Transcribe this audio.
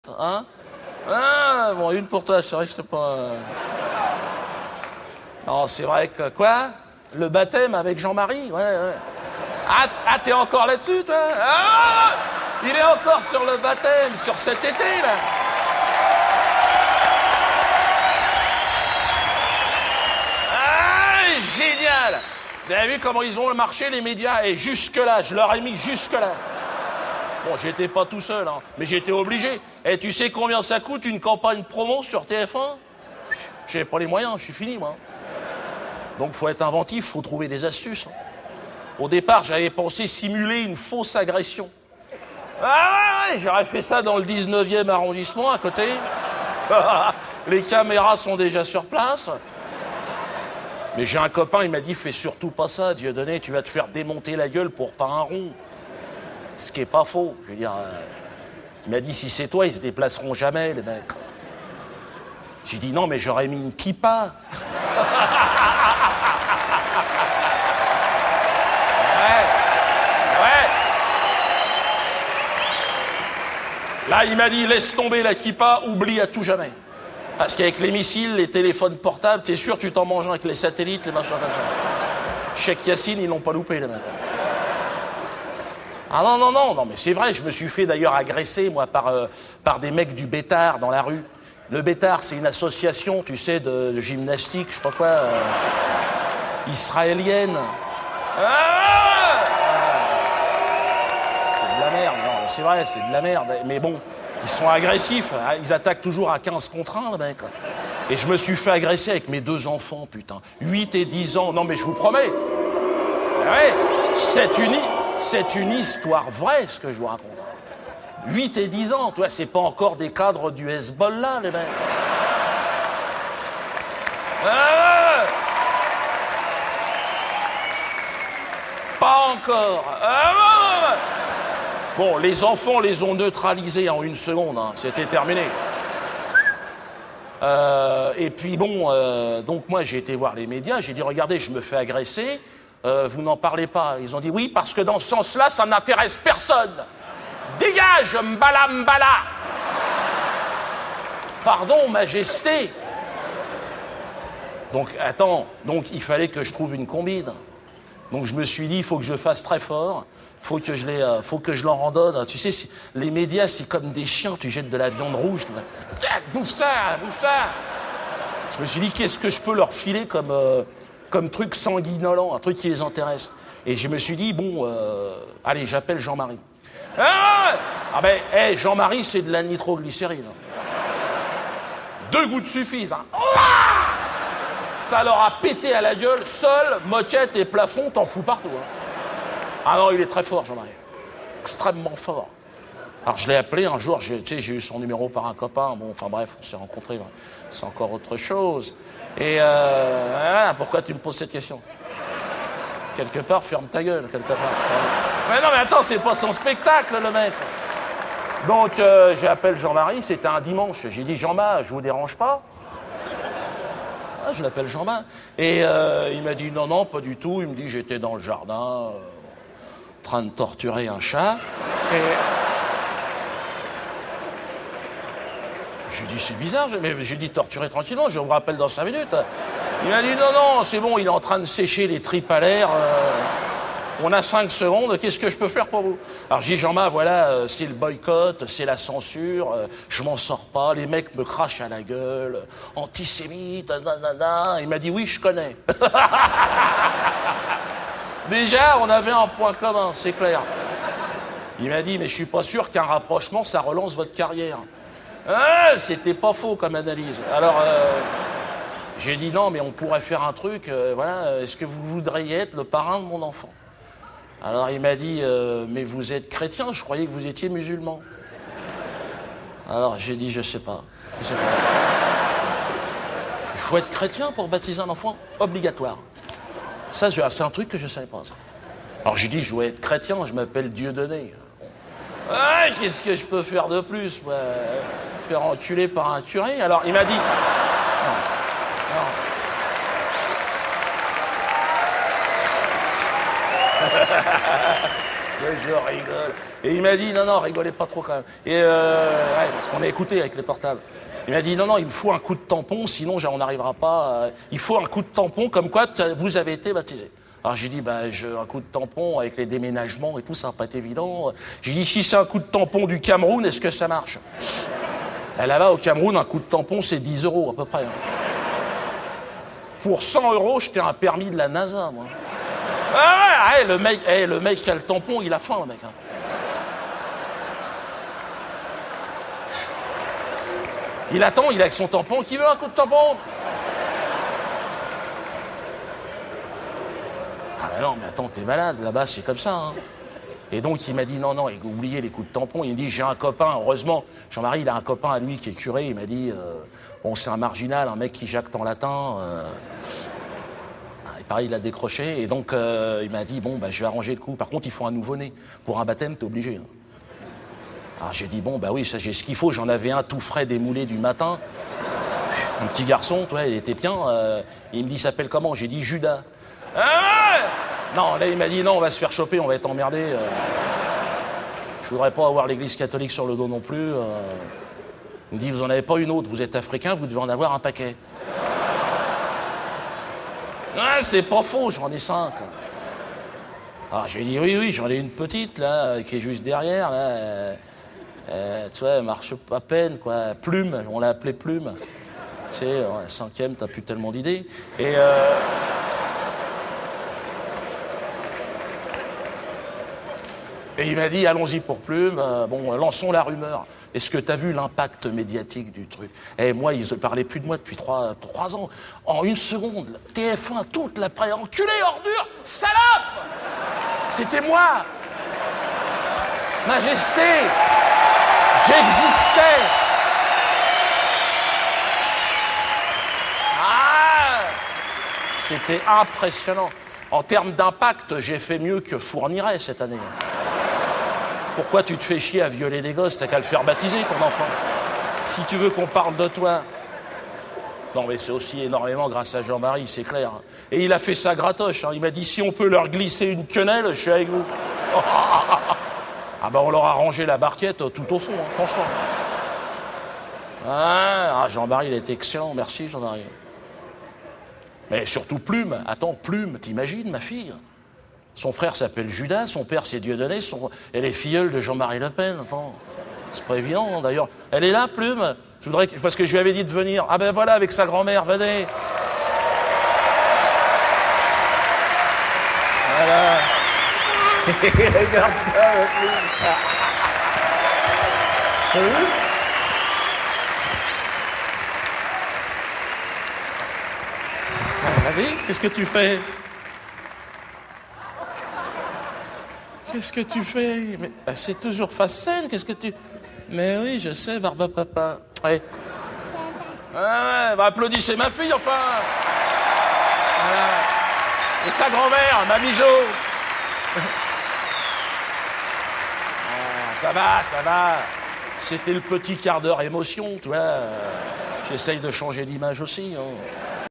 Hein? Ah, bon, une pour toi, c'est vrai que je sais pas... Non, c'est vrai que... Quoi? Le baptême avec Jean-Marie? Ouais. Ah, t'es encore là-dessus, toi? Ah! Il est encore sur le baptême, sur cet été, là. Ah, génial! Vous avez vu comment ils ont marché, les médias? Et jusque-là, je leur ai mis jusque-là. Bon, j'étais pas tout seul, hein, mais j'étais obligé. Et tu sais combien ça coûte une campagne promo sur TF1? J'ai pas les moyens, je suis fini, moi. Donc, faut être inventif, faut trouver des astuces. Au départ, j'avais pensé simuler une fausse agression. Ah ouais, j'aurais fait ça dans le 19e arrondissement, à côté. Les caméras sont déjà sur place. Mais j'ai un copain, il m'a dit, fais surtout pas ça, Dieudonné, tu vas te faire démonter la gueule pour pas un rond. Ce qui est pas faux. Je veux dire, il m'a dit, si c'est toi, ils se déplaceront jamais, les mecs. J'ai dit, non, mais j'aurais mis une kippa. Ouais. Là, il m'a dit, laisse tomber la kippa, oublie à tout jamais. Parce qu'avec les missiles, les téléphones portables, t'es sûr, tu t'en manges avec les satellites, les machins comme ça. Cheikh Yassine, ils l'ont pas loupé, les mecs. Ah non, mais c'est vrai, je me suis fait d'ailleurs agresser, moi, par des mecs du Bétard dans la rue. Le Bétard, c'est une association, tu sais, de gymnastique, je sais pas quoi, israélienne. Ah, c'est de la merde, non, c'est vrai, c'est de la merde. Mais bon, ils sont agressifs, ils attaquent toujours à 15 contre 1, le mec. Et je me suis fait agresser avec mes 2 enfants, putain. 8 et 10 ans, non mais je vous promets. Ouais, c'est une histoire vraie, ce que je vous raconte. 8 et 10 ans, toi, c'est pas encore des cadres du Hezbollah, les mecs. Ah, pas encore. Ah, bon, les enfants les ont neutralisés en 1 seconde, hein. C'était terminé. Et puis bon, donc moi j'ai été voir les médias, j'ai dit regardez, je me fais agresser. Vous n'en parlez pas. Ils ont dit oui, parce que dans ce sens-là, ça n'intéresse personne. Dégage, mbala. Pardon, majesté. Donc, attends, donc il fallait que je trouve une combine. Donc je me suis dit, il faut que je fasse très fort, faut que je leur en donne. Tu sais, les médias, c'est comme des chiens, tu jettes de la viande rouge. Bouffe ça. Je me suis dit, qu'est-ce que je peux leur filer comme truc sanguinolent, un truc qui les intéresse. Et je me suis dit, bon, allez, j'appelle Jean-Marie. Ah ben, hey, Jean-Marie, c'est de la nitroglycérine. 2 gouttes suffisent. Hein. Ça leur a pété à la gueule, sol, moquette et plafond, t'en fous partout. Hein. Ah non, il est très fort, Jean-Marie. Extrêmement fort. Alors je l'ai appelé un jour, j'ai eu son numéro par un copain, bon, enfin bref, on s'est rencontrés, c'est encore autre chose. Et pourquoi tu me poses cette question? Quelque part, ferme ta gueule, quelque part. Mais non, mais attends, c'est pas son spectacle, le mec. Donc, j'appelle Jean-Marie, c'était un dimanche. J'ai dit, Jean-Marie, je vous dérange pas? Ah, je l'appelle Jean-Marie. Et il m'a dit, non, pas du tout. Il me dit, j'étais dans le jardin, en train de torturer un chat. Et... J'ai dit, c'est bizarre, mais j'ai dit torturer tranquillement, je vous rappelle dans 5 minutes. Il m'a dit, non, c'est bon, il est en train de sécher les tripes à l'air. On a 5 secondes, qu'est-ce que je peux faire pour vous? Alors j'ai dit, Jean-Marc, voilà, c'est le boycott, c'est la censure, je m'en sors pas, les mecs me crachent à la gueule, antisémite, nanana. Il m'a dit, oui, je connais. Déjà, on avait un point commun, c'est clair. Il m'a dit, mais je suis pas sûr qu'un rapprochement, ça relance votre carrière. Ah, c'était pas faux comme analyse. Alors, j'ai dit non, mais on pourrait faire un truc, voilà, est-ce que vous voudriez être le parrain de mon enfant? Alors il m'a dit, mais vous êtes chrétien, je croyais que vous étiez musulman. Alors j'ai dit, je sais pas. Il faut être chrétien pour baptiser un enfant, obligatoire. Ça, c'est un truc que je savais pas, ça. Alors j'ai dit, je dois être chrétien, je m'appelle Dieudonné. Ah, qu'est-ce que je peux faire de plus, moi? Faire enculer par un curé? Alors, il m'a dit... Non. je rigole. Et il m'a dit, non, rigolez pas trop quand même. Et parce qu'on a écouté avec les portables. Il m'a dit, non, il me faut un coup de tampon, sinon on n'arrivera pas. Il faut un coup de tampon, comme quoi vous avez été baptisé. Alors j'ai dit, un coup de tampon avec les déménagements et tout, ça va pas être évident. J'ai dit, si c'est un coup de tampon du Cameroun, est-ce que ça marche? Et là-bas, au Cameroun, un coup de tampon, c'est 10 € à peu près. Pour 100 €, j'étais un permis de la NASA, moi. Le mec qui a le tampon, il a faim, le mec. Hein. Il attend, il est avec son tampon. Qui veut un coup de tampon? Ah ben non, mais attends, t'es malade, là-bas, c'est comme ça. Hein. Et donc, il m'a dit, non, oubliez les coups de tampon. Il me dit, j'ai un copain, heureusement, Jean-Marie, il a un copain à lui qui est curé. Il m'a dit, bon, c'est un marginal, un mec qui jacte en latin. Et pareil, il a décroché. Et donc, il m'a dit, bon, je vais arranger le coup. Par contre, il faut un nouveau-né. Pour un baptême, t'es obligé. Hein. Alors, j'ai dit, bon, oui, ça, j'ai ce qu'il faut. J'en avais un tout frais démoulé du matin. Un petit garçon, toi, il était bien. Il me dit, il s'appelle comment? J'ai dit, Judas. Non, là, il m'a dit, non, on va se faire choper, on va être emmerdé. Je voudrais pas avoir l'église catholique sur le dos non plus. Il me dit, vous en avez pas une autre, vous êtes africain, vous devez en avoir un paquet. C'est pas faux, j'en ai 5. Alors, je lui ai dit, oui, j'en ai une petite, là, qui est juste derrière, là. Tu vois, elle marche à peine, quoi. Plume, on l'a appelée Plume. Tu sais, la 5e, t'as plus tellement d'idées. Et il m'a dit, allons-y pour Plume, lançons la rumeur. Est-ce que tu as vu l'impact médiatique du truc? Moi, ils ne parlaient plus de moi depuis 3 ans. En une seconde, TF1, toute la presse, enculé, ordure, salope! C'était moi! Majesté! J'existais! C'était impressionnant. En termes d'impact, j'ai fait mieux que Fourniret cette année. Pourquoi tu te fais chier à violer des gosses? T'as qu'à le faire baptiser, ton enfant. Si tu veux qu'on parle de toi. Non, mais c'est aussi énormément grâce à Jean-Marie, c'est clair. Et il a fait ça gratoche. Hein. Il m'a dit, si on peut leur glisser une quenelle, je suis avec vous. On leur a rangé la barquette tout au fond, hein, franchement. Jean-Marie, il est excellent. Merci, Jean-Marie. Mais surtout Plume. Attends, Plume, t'imagines, ma fille? Son frère s'appelle Judas, son père c'est Dieudonné, elle est filleule de Jean-Marie Le Pen. Enfin, c'est pas évident, d'ailleurs. Elle est là, Plume? Parce que je lui avais dit de venir. Voilà, avec sa grand-mère, venez. Voilà. Regarde ça, Plume. Vas-y, qu'est-ce que tu fais? Qu'est-ce que tu fais? Mais c'est toujours face scène, qu'est-ce que tu... Mais oui, je sais, Barbe Papa. Ouais. Applaudissez ma fille, enfin. Voilà. Et sa grand-mère, Mamie Jo. Ça va. C'était le petit quart d'heure émotion, tu vois. J'essaye de changer d'image aussi. Hein.